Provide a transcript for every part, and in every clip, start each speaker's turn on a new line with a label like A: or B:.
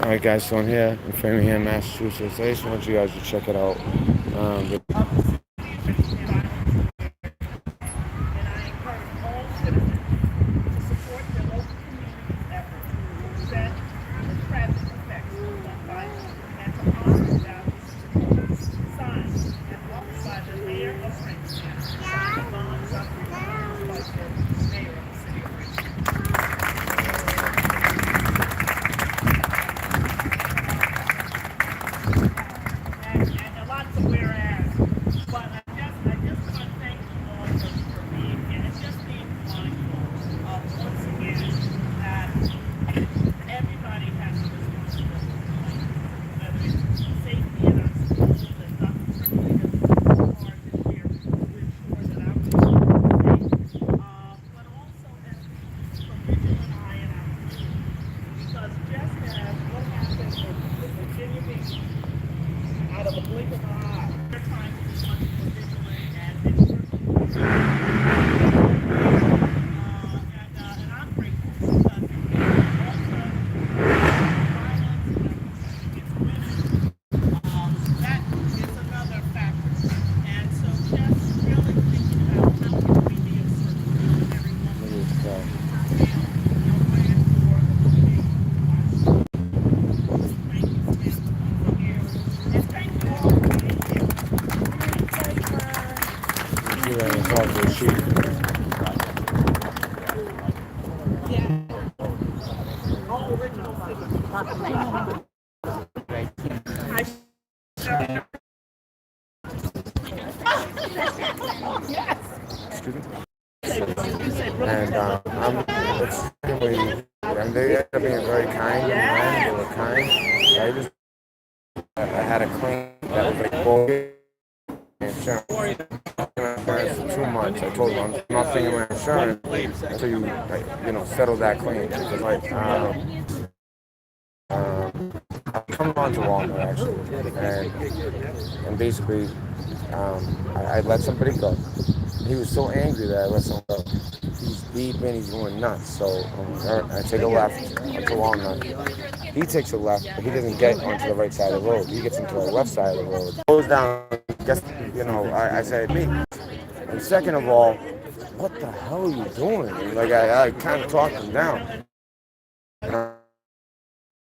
A: Alright guys, so I'm here in Framingham, Massachusetts. I just want you guys to check it out. The and they ended up being very kind. They were kind. I had a claim that was like 4 insurance. For 2 months. I told them I'm not paying my insurance until you, settle that claim. Because I'm coming on to Walmart actually, and basically, I let somebody go. He was so angry that I let someone go. He's beeping, he's going nuts. So I take a left onto Walnut. He takes a left, but he doesn't get onto the right side of the road. He gets into the left side of the road. Goes down. Guess I said me. And second of all, what the hell are you doing? Like I kind of talked him down.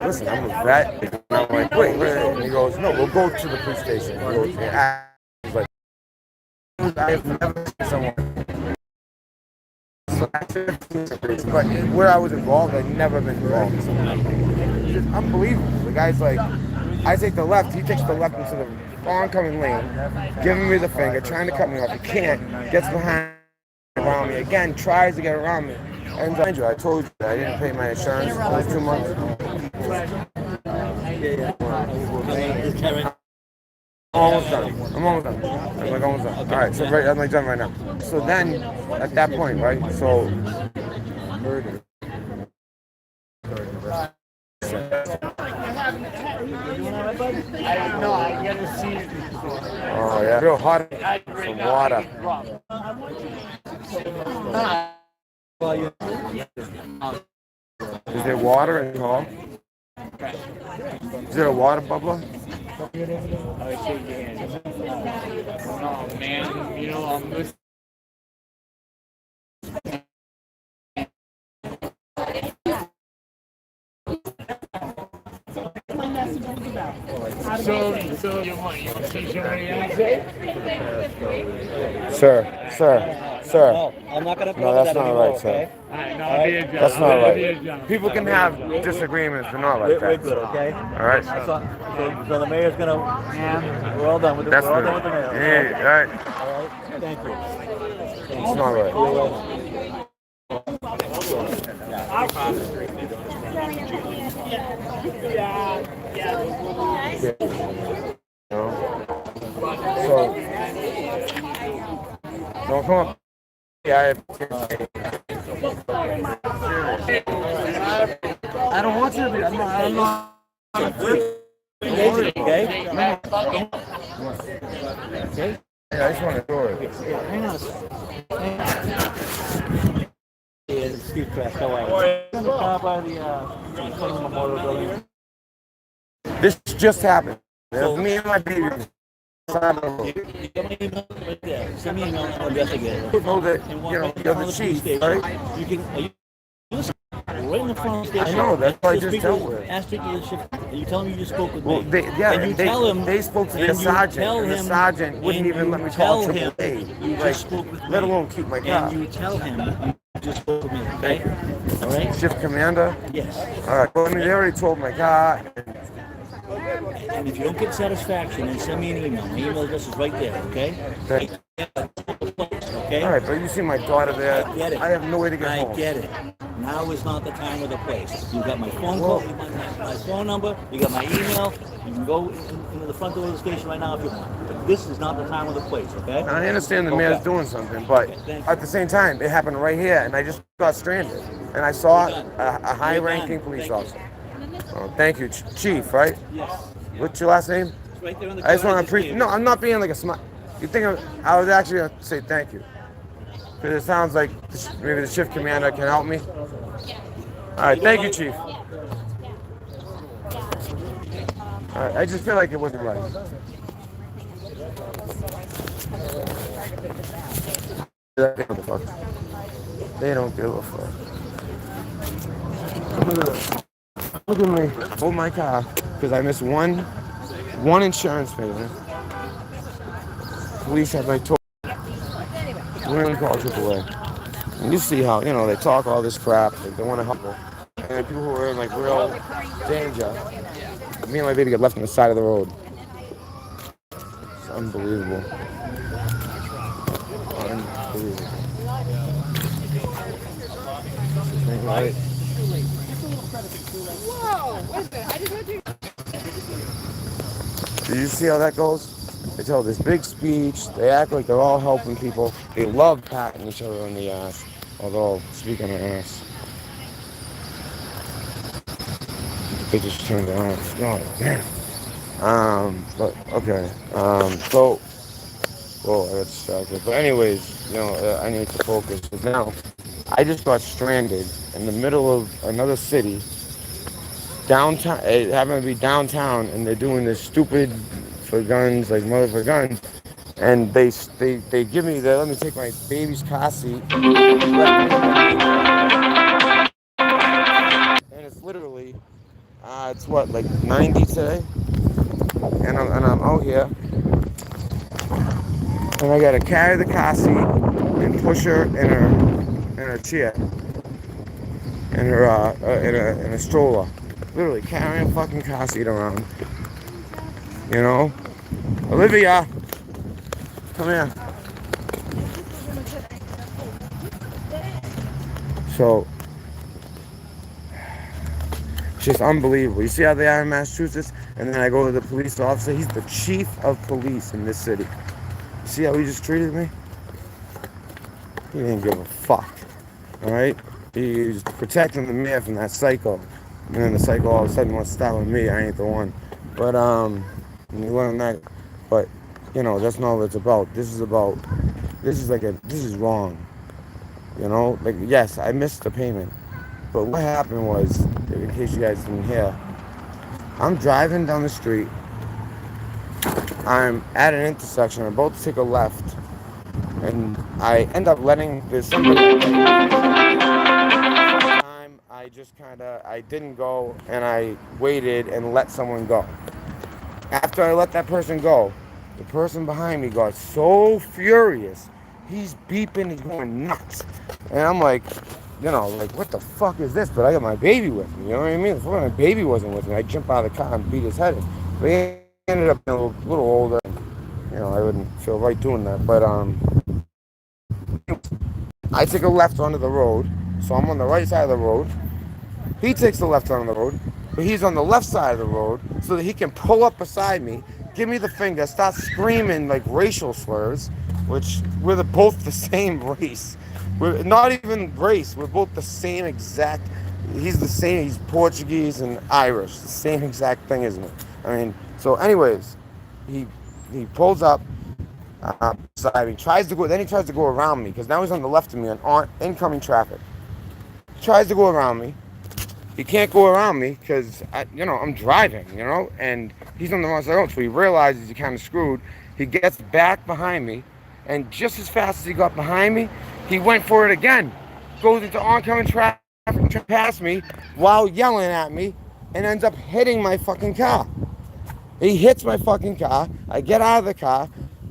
A: Listen, I'm a vet. And I'm like, wait. And he goes, no, we'll go to the police station. He goes, he's like, I have never seen someone. But where I was involved, I'd never been involved in something. It's just unbelievable. The guy's like, I take the left, he takes the left into the oncoming lane, giving me the finger, trying to cut me off. He can't, gets behind around me again, tries to get around me. And I told you that I didn't pay my insurance for those 2 months. I'm almost done. I'm like almost done. All right, so I'm like done right now. So then, at that point, right? So murder. Oh yeah, real hot. Some water. Is there water in the hall? Is there a water bubbler?
B: Oh man, I'm listening. So you want to see
A: Sir.
C: No, I'm not going to.
A: No, that's not right, sir.
C: Okay?
A: That's not right. People can have disagreements, but not like that.
C: We're good, okay?
A: All right.
C: So the mayor's going to. We're all done with the
A: That's
C: we're all done with the mayor.
A: Yeah, all right.
C: All right. Thank you.
A: It's not right. So, don't come up. Yeah,
C: I don't want you to be. I'm not. Okay? Okay?
A: Yeah, I just want to do it.
C: Hang on. Yeah, excuse me, how are you? I'm going to stop by the Memorial Building.
A: This just happened.
C: So-
A: Me and my baby.
C: You got my email right there. Send me an email and I'll investigate it.
A: Know that,
C: And
A: you
C: walk
A: know,
C: right in
A: you're
C: front
A: the
C: of the police
A: chief,
C: station.
A: right?
C: You can, right in the front of the station.
A: I know, that's what I
C: You
A: just
C: speak
A: dealt
C: to-
A: with.
C: Ask the shift. And you tell him you just spoke with
A: Well,
C: me.
A: they, yeah,
C: and you
A: they,
C: tell him.
A: they spoke to
C: and
A: their
C: you
A: sergeant,
C: tell
A: and the
C: him-
A: sergeant wouldn't
C: and
A: even
C: you
A: let me
C: tell
A: call
C: him
A: AAA.
C: you
A: Like,
C: just spoke with
A: let
C: me.
A: alone keep my car.
C: And you tell him you just spoke with me. Okay?
A: Thank you.
C: All right?
A: Shift commander.
C: Yes.
A: All right. Well, I mean, they already told my car.
C: And if you don't get satisfaction, then send me an email. My email address is right there, okay?
A: That,
C: Okay?
A: all right, but you see my daughter there.
C: I get it.
A: I have no way to get
C: I
A: home.
C: get it. Now is not the time or the place. You got my phone call, you got my phone number, you got my email. You can go into the front door of the station right now if you want. But this is not the time or the place, okay?
A: Now, I understand the mayor's doing something, but at the same time, it happened right here, and I just got stranded. And I saw a high-ranking police officer. Oh, thank you, Chief, right?
C: Yes.
A: What's your last name?
C: It's right there on the
A: I just
C: card
A: want to
C: just
A: appreciate.
C: gave
A: No,
C: you.
A: I'm not being like a smart. You think I was actually going to say thank you? Because it sounds like maybe the shift commander can help me. All right, thank you, Chief. All right, I just feel like it wasn't right. They don't give a fuck. They don't give a fuck. Look at me. Hold my car because I missed one insurance payment. Police have my toll. We're gonna call AAA. And you see how, you know, they talk all this crap, they want to help them. And people who are in like real danger. Me and my baby got left on the side of the road. It's unbelievable. Unbelievable. Right. Do you see how that goes? They tell this big speech. They act like they're all helping people. They love patting each other on the ass. Although, speaking of ass, they just turned it on. Oh, damn. But okay. So, I got distracted. But anyways, you know, I need to focus. Because now, I just got stranded in the middle of another city. Downtown, it happened to be downtown, and they're doing this stupid for guns, like mother for guns, and they give me let me take my baby's car seat, and it's literally, it's what, like 90 today, and I'm out here, and I gotta carry the car seat and push her in her chair, in her in a stroller. Literally carrying a fucking car seat around. You know? Olivia! Come here. So, it's just unbelievable. You see how they are in Massachusetts? And then I go to the police officer. He's the chief of police in this city. You see how he just treated me? He didn't give a fuck. Alright? He's protecting the mayor from that psycho. And then the psycho all of a sudden wants to start with me. I ain't the one. But, and you learn that. But, you know, that's not what it's about. This is wrong. You know? Like, yes, I missed the payment. But what happened was, in case you guys didn't hear, I'm driving down the street. I'm at an intersection. I'm about to take a left. And I end up there's somebody. I didn't go, and I waited and let someone go. After I let that person go, the person behind me got so furious. He's beeping, he's going nuts. And I'm like, you know, like, what the fuck is this? But I got my baby with me, you know what I mean? If my baby wasn't with me, I'd jump out of the car and beat his head in. But he ended up being a little older. You know, I wouldn't feel right doing that. But, I take a left onto the road, so I'm on the right side of the road. He takes the left onto the road, but he's on the left side of the road so that he can pull up beside me, give me the finger, start screaming like racial slurs, which we're both the same race. We're not even race, we're both the same exact. He's the same, he's Portuguese and Irish, the same exact thing, isn't it? I mean, so anyways, he pulls up. He tries to go. Then he tries to go around me because now he's on the left of me on incoming traffic. Tries to go around me, he can't go around me because I'm driving, and he's on the wrong side. So he realizes he kind of screwed. He gets back behind me, and just as fast as he got behind me, he went for it again. Goes into oncoming traffic, past me while yelling at me, and ends up hitting my fucking car. He hits my fucking car. I get out of the car,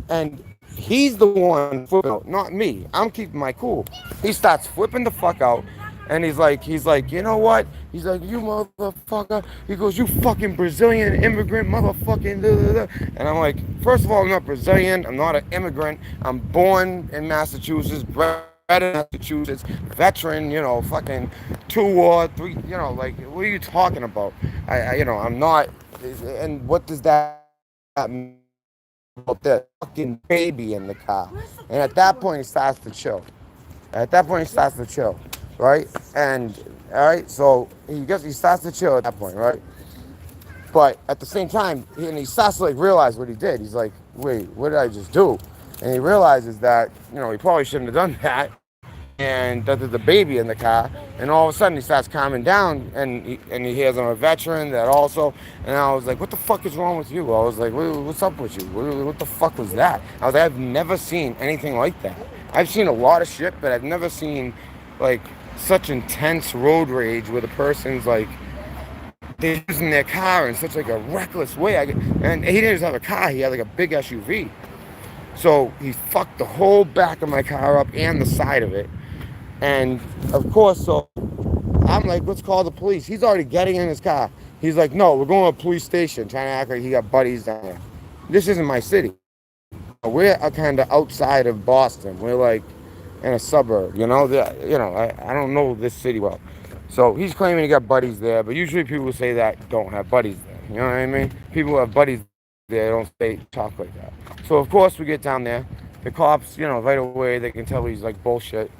A: and he's the one flipping out, not me. I'm keeping my cool. He starts flipping the fuck out, and he's like, you know what? He's like, you motherfucker. He goes, you fucking Brazilian immigrant motherfucking. Da, da, da. And I'm like, first of all, I'm not Brazilian. I'm not an immigrant. I'm born in Massachusetts, bred in Massachusetts, veteran, fucking 2 war, 3, like, what are you talking about? I'm not. And what does that mean about the fucking baby in the car? And at that point, he starts to chill. Right? And all right, so he starts to chill at that point, right? But at the same time, he starts to like realize what he did. He's like, wait, what did I just do? And he realizes that he probably shouldn't have done that, and that there's a baby in the car. And all of a sudden, he starts calming down, and he hears I'm a veteran that also. And I was like, what the fuck is wrong with you? I was like, what's up with you? What the fuck was that? I was like, I've never seen anything like that. I've seen a lot of shit, but I've never seen like such intense road rage where the person's like they're using their car in such like a reckless way. And he didn't just have a car; he had like a big SUV. So he fucked the whole back of my car up and the side of it. And of course, so I'm like, let's call the police. He's already getting in his car. He's like, no, we're going to a police station, trying to act like he got buddies down there. This isn't my city. We're kind of outside of Boston. We're like in a suburb, I don't know this city well. So he's claiming he got buddies there, but usually people say that don't have buddies there. You know what I mean? People who have buddies there don't talk like that. So of course we get down there. The cops, right away they can tell he's like bullshit.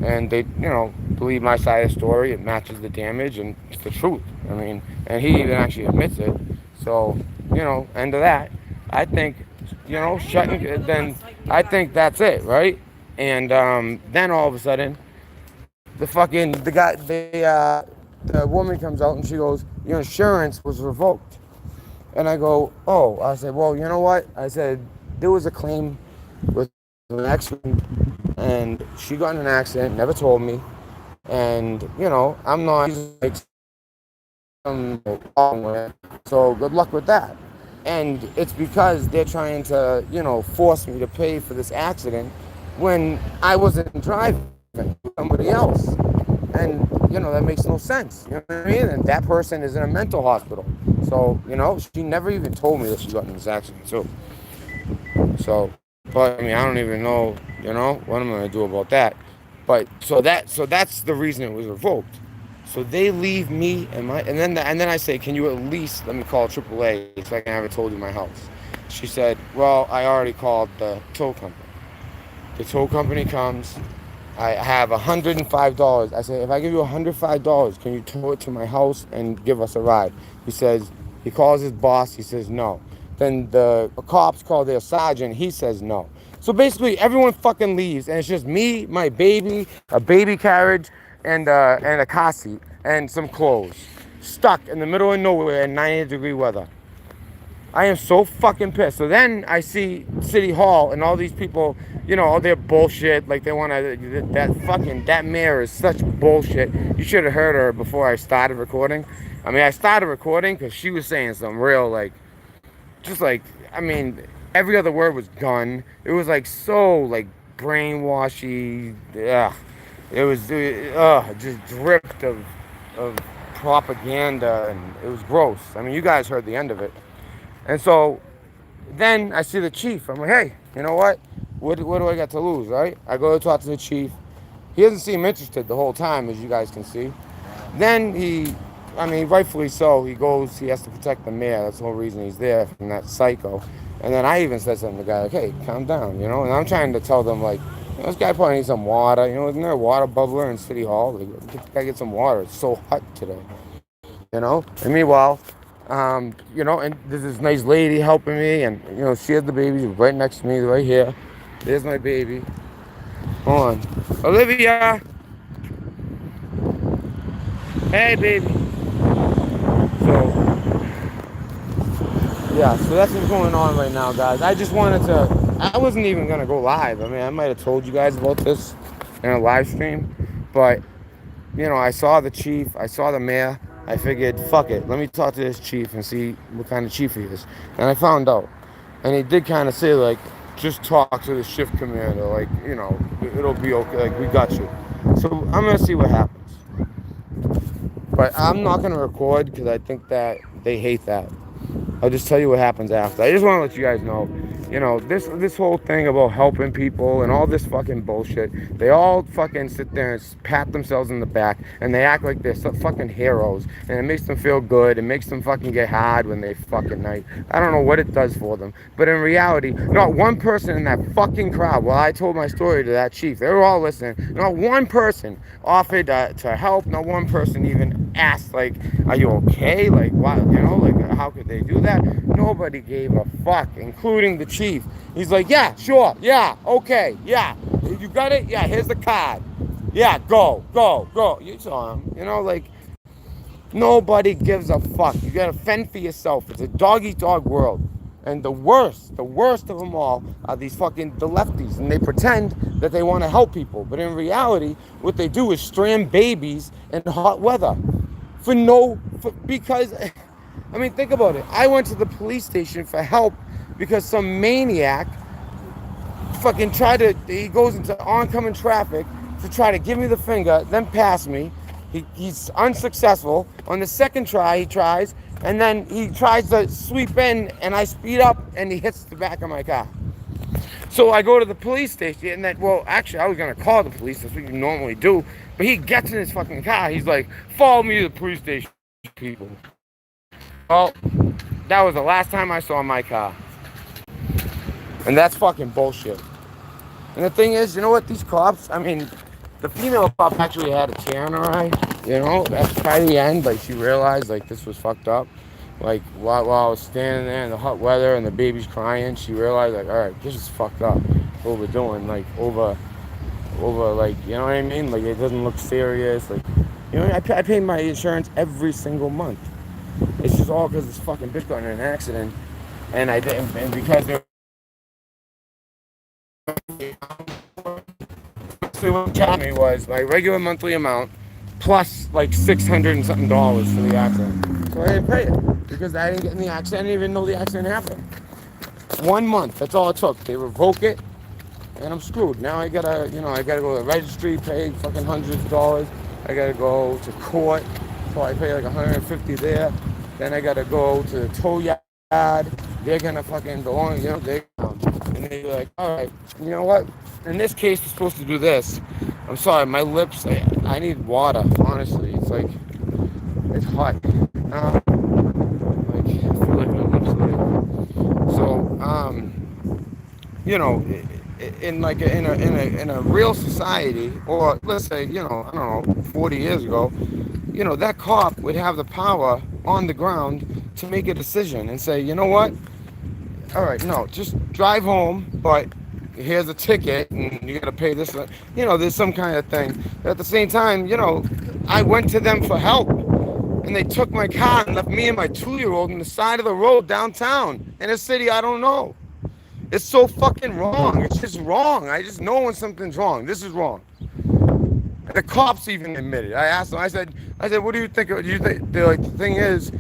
A: And they, believe my side of the story. It matches the damage and it's the truth. I mean, and he even actually admits it. So, end of that. I think, then I think that's it, right? And then all of a sudden, the woman comes out and she goes, your insurance was revoked. And I go, oh, I said, well, you know what? I said, there was a claim with an accident, and she got in an accident, never told me. And, I'm not like some problem with it. So good luck with that. And it's because they're trying to, force me to pay for this accident when I wasn't driving, somebody else. And, that makes no sense. You know what I mean? And that person is in a mental hospital. So, she never even told me that she got in this accident, too. So, but, I don't even know, what I'm going to do about that. But, so that's the reason it was revoked. So they leave me and then I say, can you at least let me call AAA so I can have it towed to my house? She said, well, I already called the tow company. The tow company comes. I have $105. I say, if I give you $105, can you tow it to my house and give us a ride? He calls his boss. He says no. Then the cops call their sergeant. He says no. So basically, everyone fucking leaves, and it's just me, my baby, a baby carriage, and a car seat, and some clothes, stuck in the middle of nowhere in 90-degree weather. I am so fucking pissed. So then I see City Hall and all these people, all their bullshit. Like they want to, that mayor is such bullshit. You should have heard her before I started recording. I started recording because she was saying some real, every other word was gun. It was so brainwashy. Ugh. It was just dripped of propaganda, and it was gross. You guys heard the end of it. And so then I see the chief. I'm like, hey, you know what? What do I got to lose, right? I go to talk to the chief. He doesn't seem interested the whole time, as you guys can see. Then rightfully so, he has to protect the mayor. That's the whole reason he's there, from that psycho. And then I even said something to the guy, like, hey, calm down, And I'm trying to tell them, this guy probably needs some water. Isn't there a water bubbler in City Hall? Gotta get some water. It's so hot today. And meanwhile, and there's this nice lady helping me, and she has the baby right next to me, right here. There's my baby. Hold on, Olivia. Hey, baby. Yeah, so that's what's going on right now, guys. I just wanted to. I wasn't even gonna go live. I mean, I might have told you guys about this in a live stream, but I saw the chief, I saw the mayor. I figured, fuck it, let me talk to this chief and see what kind of chief he is. And I found out, and he did kind of say like, just talk to the shift commander, like it'll be okay, like we got you. So I'm gonna see what happens, but I'm not gonna record because I think that they hate that. I'll just tell you what happens after. I just want to let you guys know, this whole thing about helping people and all this fucking bullshit. They all fucking sit there and pat themselves in the back and they act like they're some fucking heroes, and it makes them feel good. It makes them fucking get hard when they fucking night. I don't know what it does for them, but in reality, not one person in that fucking crowd. While I told my story to that chief, they were all listening. Not one person offered to help. Not one person even asked, like, "Are you okay?" Like, why? Like, how could they do that? Nobody gave a fuck, including the chief. He's like, yeah, sure, yeah, okay, yeah. You got it? Yeah, here's the card. Yeah, go. You saw him. Like, nobody gives a fuck. You gotta fend for yourself. It's a dog-eat-dog world. And the worst of them all are the lefties. And they pretend that they want to help people. But in reality, what they do is strand babies in hot weather. Because... I mean, think about it. I went to the police station for help because some maniac he goes into oncoming traffic to try to give me the finger, then pass me. He's unsuccessful. On the second try, he tries, and then he tries to sweep in, and I speed up, and he hits the back of my car. So I go to the police station, and actually, I was going to call the police. That's what you normally do. But he gets in his fucking car. He's like, follow me to the police station, people. Well, that was the last time I saw my car. And that's fucking bullshit. And the thing is, you know what, these cops, I mean, the female cop actually had a tear in her eye, by the end, like, she realized, like, this was fucked up. Like, while I was standing there in the hot weather and the baby's crying, she realized, like, all right, this is fucked up. What we're doing, like, over, like, you know what I mean? Like, it doesn't look serious. Like, I pay my insurance every single month. It's just all because this fucking bitch got in an accident, and I didn't. And because they're so what charged me was my regular monthly amount plus like $600 and something for the accident. So I didn't pay it because I didn't get in the accident. I didn't even know the accident happened. 1 month. That's all it took. They revoke it, and I'm screwed. Now I gotta go to the registry, pay fucking hundreds of dollars. I gotta go to court. So I pay like $150 there. Then I gotta go to the tow yard. They're gonna fucking belong, and they're like, all right, you know what? In this case, we're supposed to do this. I'm sorry, my lips. I need water. Honestly, it's like it's hot. Like I feel like my lips are. So in a real society, or let's say, I don't know, 40 years ago, that cop would have the power on the ground to make a decision and say, you know what? All right, no, just drive home, but here's a ticket and you got to pay this. There's some kind of thing. But at the same time, I went to them for help, and they took my car and left me and my 2-year-old on the side of the road downtown in a city I don't know. It's so fucking wrong. It's just wrong. I just know when something's wrong. This is wrong. The cops even admitted. I asked them. I said, what do you think? They're like, the thing is,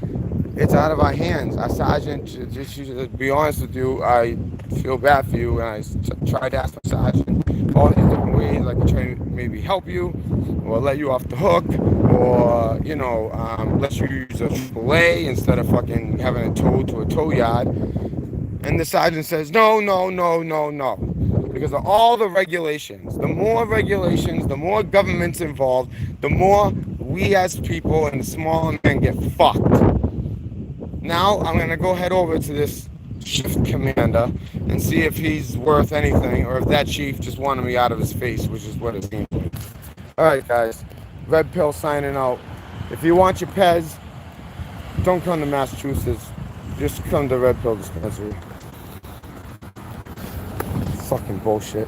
A: it's out of our hands. Our sergeant, just to be honest with you, I feel bad for you, and I tried to ask the sergeant all these different ways. I could try to maybe help you, or let you off the hook, or let you use a AAA instead of fucking having it towed to a tow yard. And the sergeant says, no. Because of all the regulations. The more regulations, the more government's involved, the more we as people and the smaller men get fucked. Now I'm going to go head over to this shift commander and see if he's worth anything, or if that chief just wanted me out of his face, which is what it seems like. Alright guys, Red Pill signing out. If you want your Pez, don't come to Massachusetts. Just come to Red Pill Dispensary. Fucking bullshit.